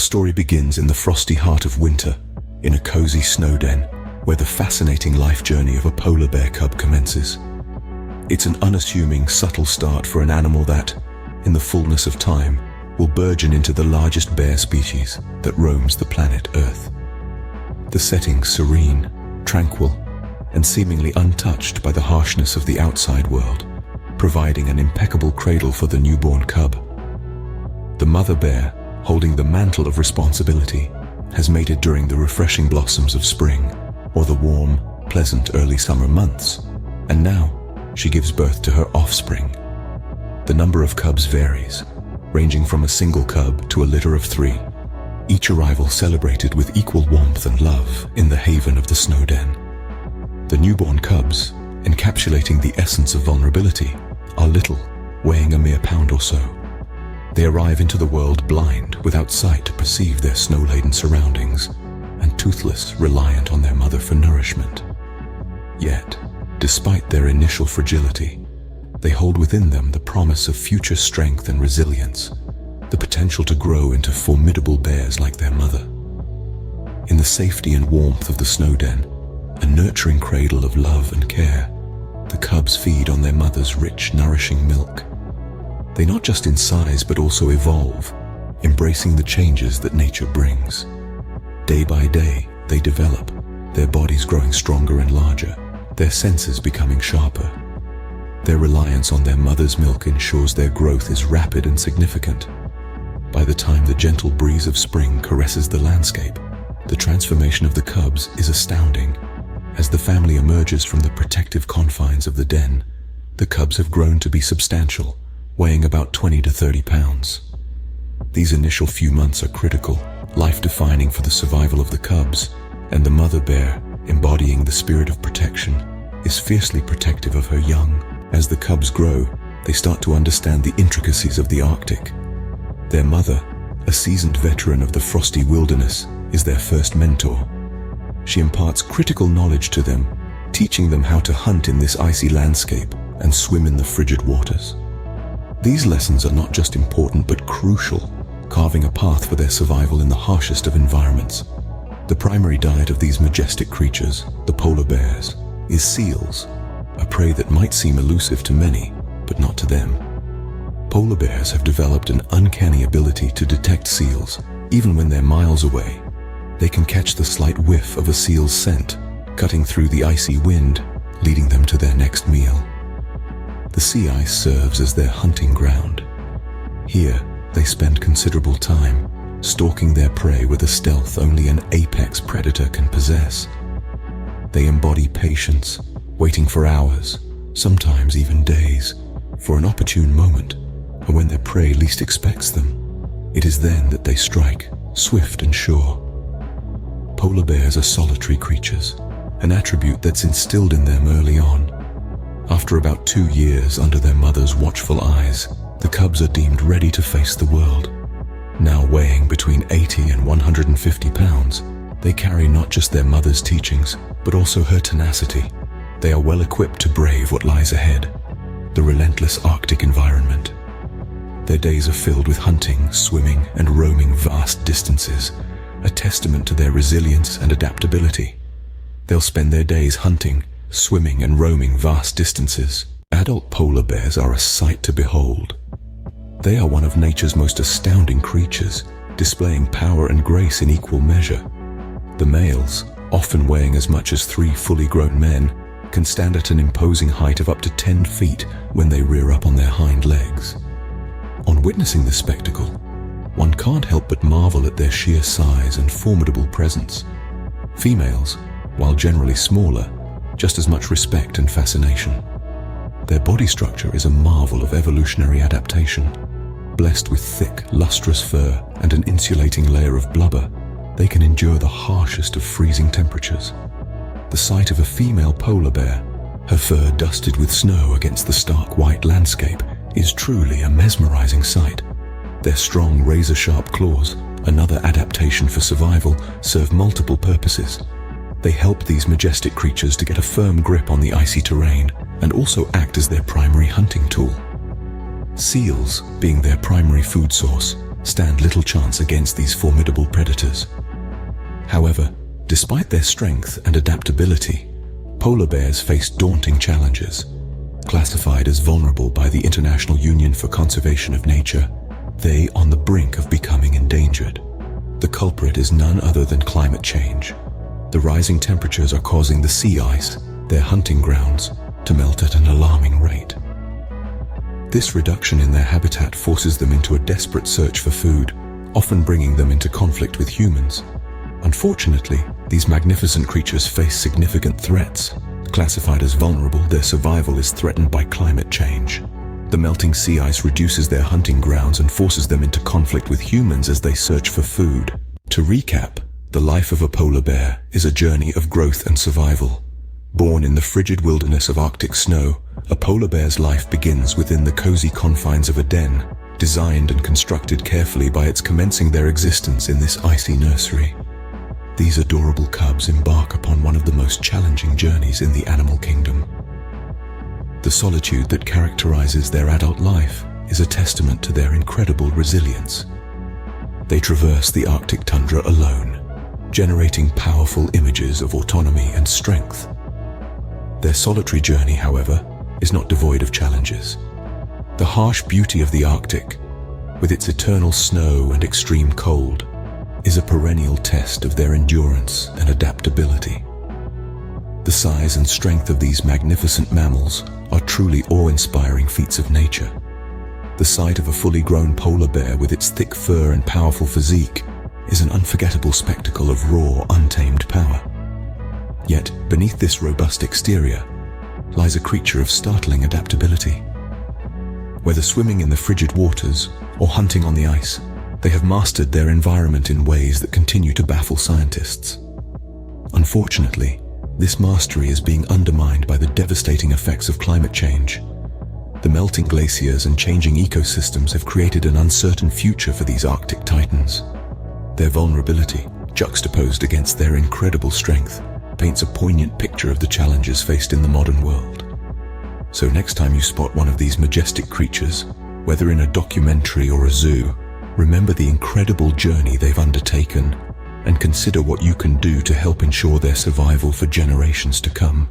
story begins in the frosty heart of winter, in a cozy snow den, where the fascinating life journey of a polar bear cub commences. It's an unassuming, subtle start for an animal that, in the fullness of time, will burgeon into the largest bear species that roams the planet Earth. The setting serene, tranquil, and seemingly untouched by the harshness of the outside world, providing an impeccable cradle for the newborn cub. The mother bear, holding the mantle of responsibility, has mated during the refreshing blossoms of spring or the warm, pleasant early summer months, and now she gives birth to her offspring. The number of cubs varies, ranging from a single cub to a litter of 3, each arrival celebrated with equal warmth and love in the haven of the snow den. The newborn cubs, encapsulating the essence of vulnerability, are little, weighing a mere pound or so. They arrive into the world blind, without sight to perceive their snow-laden surroundings, and toothless, reliant on their mother for nourishment. Yet, despite their initial fragility, they hold within them the promise of future strength and resilience, the potential to grow into formidable bears like their mother. In the safety and warmth of the snow den, a nurturing cradle of love and care, the cubs feed on their mother's rich, nourishing milk. They not just in size but also evolve, embracing the changes that nature brings. Day by day, they develop, their bodies growing stronger and larger, their senses becoming sharper. Their reliance on their mother's milk ensures their growth is rapid and significant. By the time the gentle breeze of spring caresses the landscape, the transformation of the cubs is astounding. As the family emerges from the protective confines of the den, the cubs have grown to be substantial, weighing about 20 to 30 pounds. These initial few months are critical, life-defining for the survival of the cubs, and the mother bear, embodying the spirit of protection, is fiercely protective of her young. As the cubs grow, they start to understand the intricacies of the Arctic. Their mother, a seasoned veteran of the frosty wilderness, is their first mentor. She imparts critical knowledge to them, teaching them how to hunt in this icy landscape and swim in the frigid waters. These lessons are not just important but crucial, carving a path for their survival in the harshest of environments. The primary diet of these majestic creatures, the polar bears, is seals, a prey that might seem elusive to many, but not to them. Polar bears have developed an uncanny ability to detect seals, even when they're miles away. They can catch the slight whiff of a seal's scent, cutting through the icy wind, leading them to their next meal. The sea ice serves as their hunting ground. Here, they spend considerable time, stalking their prey with a stealth only an apex predator can possess. They embody patience, waiting for hours, sometimes even days, for an opportune moment, or when their prey least expects them. It is then that they strike, swift and sure. Polar bears are solitary creatures, an attribute that's instilled in them early on. After about 2 years under their mother's watchful eyes, the cubs are deemed ready to face the world. Now weighing between 80 and 150 pounds, they carry not just their mother's teachings, but also her tenacity. They are well equipped to brave what lies ahead, the relentless Arctic environment. Their days are filled with hunting, swimming, and roaming vast distances, a testament to their resilience and adaptability. They'll spend their days hunting, swimming, and roaming vast distances. Adult polar bears are a sight to behold. They are one of nature's most astounding creatures, displaying power and grace in equal measure. The males, often weighing as much as 3 fully grown men, can stand at an imposing height of up to 10 feet when they rear up on their hind legs. On witnessing this spectacle, one can't help but marvel at their sheer size and formidable presence. Females, while generally smaller, just as much respect and fascination. Their body structure is a marvel of evolutionary adaptation. Blessed with thick, lustrous fur and an insulating layer of blubber, they can endure the harshest of freezing temperatures. The sight of a female polar bear, her fur dusted with snow against the stark white landscape, is truly a mesmerizing sight. Their strong, razor-sharp claws, another adaptation for survival, serve multiple purposes. They help these majestic creatures to get a firm grip on the icy terrain and also act as their primary hunting tool. Seals, being their primary food source, stand little chance against these formidable predators. However, despite their strength and adaptability, polar bears face daunting challenges. Classified as vulnerable by the International Union for Conservation of Nature, they are on the brink of becoming endangered. The culprit is none other than climate change. The rising temperatures are causing the sea ice, their hunting grounds, to melt at an alarming rate. This reduction in their habitat forces them into a desperate search for food, often bringing them into conflict with humans. Unfortunately, these magnificent creatures face significant threats. Classified as vulnerable, their survival is threatened by climate change. The melting sea ice reduces their hunting grounds and forces them into conflict with humans as they search for food. To recap, the life of a polar bear is a journey of growth and survival. Born in the frigid wilderness of Arctic snow, a polar bear's life begins within the cozy confines of a den, designed and constructed carefully by its commencing their existence in this icy nursery. These adorable cubs embark upon one of the most challenging journeys in the animal kingdom. The solitude that characterizes their adult life is a testament to their incredible resilience. They traverse the Arctic tundra alone, generating powerful images of autonomy and strength. Their solitary journey, however, is not devoid of challenges. The harsh beauty of the Arctic, with its eternal snow and extreme cold, is a perennial test of their endurance and adaptability. The size and strength of these magnificent mammals are truly awe-inspiring feats of nature. The sight of a fully grown polar bear with its thick fur and powerful physique is an unforgettable spectacle of raw, untamed power. Yet, beneath this robust exterior lies a creature of startling adaptability. Whether swimming in the frigid waters or hunting on the ice, they have mastered their environment in ways that continue to baffle scientists. Unfortunately, this mastery is being undermined by the devastating effects of climate change. The melting glaciers and changing ecosystems have created an uncertain future for these Arctic titans. Their vulnerability, juxtaposed against their incredible strength, paints a poignant picture of the challenges faced in the modern world. So next time you spot one of these majestic creatures, whether in a documentary or a zoo, remember the incredible journey they've undertaken and consider what you can do to help ensure their survival for generations to come.